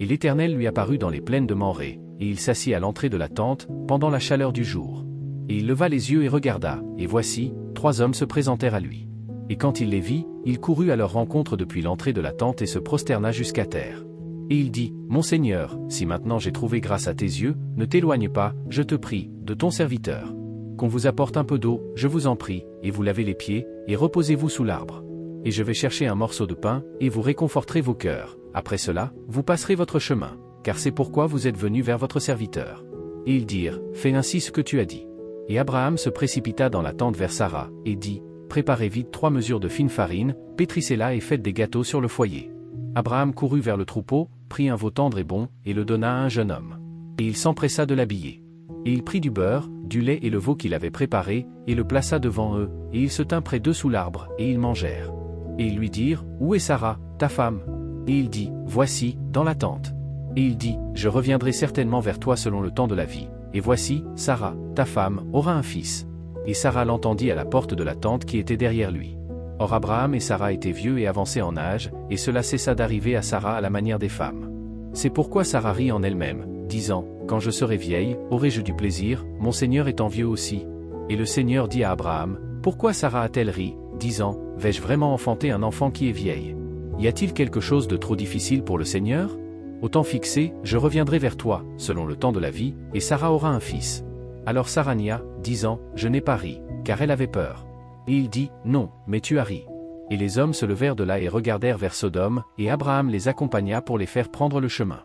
Et l'Éternel lui apparut dans les plaines de Mamré, et il s'assit à l'entrée de la tente, pendant la chaleur du jour. Et il leva les yeux et regarda, et voici, 3 hommes se présentèrent à lui. Et quand il les vit, il courut à leur rencontre depuis l'entrée de la tente et se prosterna jusqu'à terre. Et il dit, « Mon Seigneur, si maintenant j'ai trouvé grâce à tes yeux, ne t'éloigne pas, je te prie, de ton serviteur. Qu'on vous apporte un peu d'eau, je vous en prie, et vous lavez les pieds, et reposez-vous sous l'arbre. Et je vais chercher un morceau de pain, et vous réconforterez vos cœurs. Après cela, vous passerez votre chemin, car c'est pourquoi vous êtes venus vers votre serviteur. » Et ils dirent, « Fais ainsi ce que tu as dit. » Et Abraham se précipita dans la tente vers Sarah, et dit, « Préparez vite 3 mesures de fine farine, pétrissez-la et faites des gâteaux sur le foyer. » Abraham courut vers le troupeau, prit un veau tendre et bon, et le donna à un jeune homme. Et il s'empressa de l'habiller. Et il prit du beurre, du lait et le veau qu'il avait préparé, et le plaça devant eux, et il se tint près d'eux sous l'arbre, et ils mangèrent. Et ils lui dirent, « Où est Sarah, ta femme ?» Et il dit, « Voici, dans la tente. » Et il dit, « Je reviendrai certainement vers toi selon le temps de la vie. Et voici, Sarah, ta femme, aura un fils. » Et Sarah l'entendit à la porte de la tente qui était derrière lui. Or Abraham et Sarah étaient vieux et avancés en âge, et cela cessa d'arriver à Sarah à la manière des femmes. C'est pourquoi Sarah rit en elle-même, disant, « Quand je serai vieille, aurai-je du plaisir, mon Seigneur étant vieux aussi. » Et le Seigneur dit à Abraham, « Pourquoi Sarah a-t-elle ri, disant, vais-je vraiment enfanter un enfant qui est vieille? Y a-t-il quelque chose de trop difficile pour le Seigneur? Au temps fixé, je reviendrai vers toi, selon le temps de la vie, et Sarah aura un fils. » Alors Sarah nia, disant, « Je n'ai pas ri, car elle avait peur. » Et il dit, « Non, mais tu as ri. » Et les hommes se levèrent de là et regardèrent vers Sodome, et Abraham les accompagna pour les faire prendre le chemin.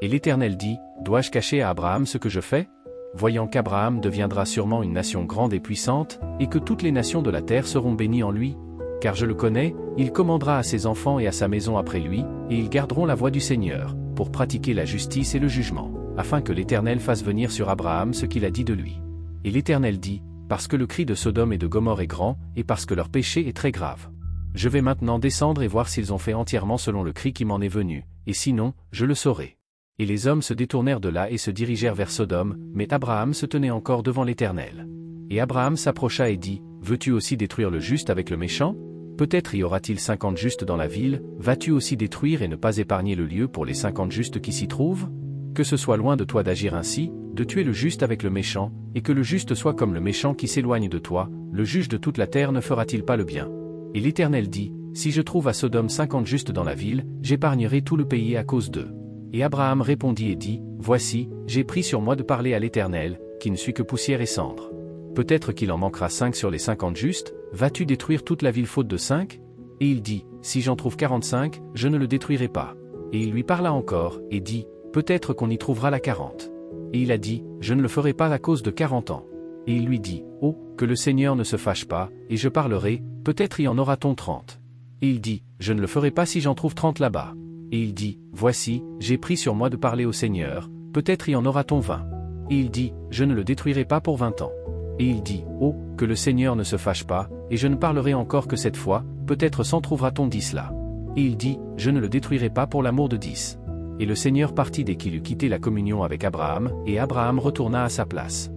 Et l'Éternel dit, « Dois-je cacher à Abraham ce que je fais? Voyant qu'Abraham deviendra sûrement une nation grande et puissante, et que toutes les nations de la terre seront bénies en lui. Car je le connais, il commandera à ses enfants et à sa maison après lui, et ils garderont la voie du Seigneur, pour pratiquer la justice et le jugement, afin que l'Éternel fasse venir sur Abraham ce qu'il a dit de lui. » Et l'Éternel dit, « Parce que le cri de Sodome et de Gomorrhe est grand, et parce que leur péché est très grave. Je vais maintenant descendre et voir s'ils ont fait entièrement selon le cri qui m'en est venu, et sinon, je le saurai. » Et les hommes se détournèrent de là et se dirigèrent vers Sodome, mais Abraham se tenait encore devant l'Éternel. Et Abraham s'approcha et dit, « Veux-tu aussi détruire le juste avec le méchant? Peut-être y aura-t-il 50 justes dans la ville, vas-tu aussi détruire et ne pas épargner le lieu pour les 50 justes qui s'y trouvent? Que ce soit loin de toi d'agir ainsi, de tuer le juste avec le méchant, et que le juste soit comme le méchant qui s'éloigne de toi, le juge de toute la terre ne fera-t-il pas le bien? » Et l'Éternel dit, « Si je trouve à Sodome 50 justes dans la ville, j'épargnerai tout le pays à cause d'eux. » Et Abraham répondit et dit, « Voici, j'ai pris sur moi de parler à l'Éternel, qui ne suis que poussière et cendre. Peut-être qu'il en manquera 5 sur les 50 justes, vas-tu détruire toute la ville faute de 5? Et il dit, « Si j'en trouve 45, je ne le détruirai pas. » Et il lui parla encore, et dit, « Peut-être qu'on y trouvera la 40. » Et il a dit, « Je ne le ferai pas à cause de 40 ans. » Et il lui dit, « Oh, que le Seigneur ne se fâche pas, et je parlerai, peut-être y en aura-t-on 30. » Et il dit, « Je ne le ferai pas si j'en trouve 30 là-bas. » Et il dit, « Voici, j'ai pris sur moi de parler au Seigneur, peut-être y en aura-t-on 20. » Et il dit, « Je ne le détruirai pas pour 20 ans. » Et il dit, « Oh, que le Seigneur ne se fâche pas, et je ne parlerai encore que cette fois, peut-être s'en trouvera-t-on 10 là. » Et il dit, « Je ne le détruirai pas pour l'amour de 10. » Et le Seigneur partit dès qu'il eut quitté la communion avec Abraham, et Abraham retourna à sa place.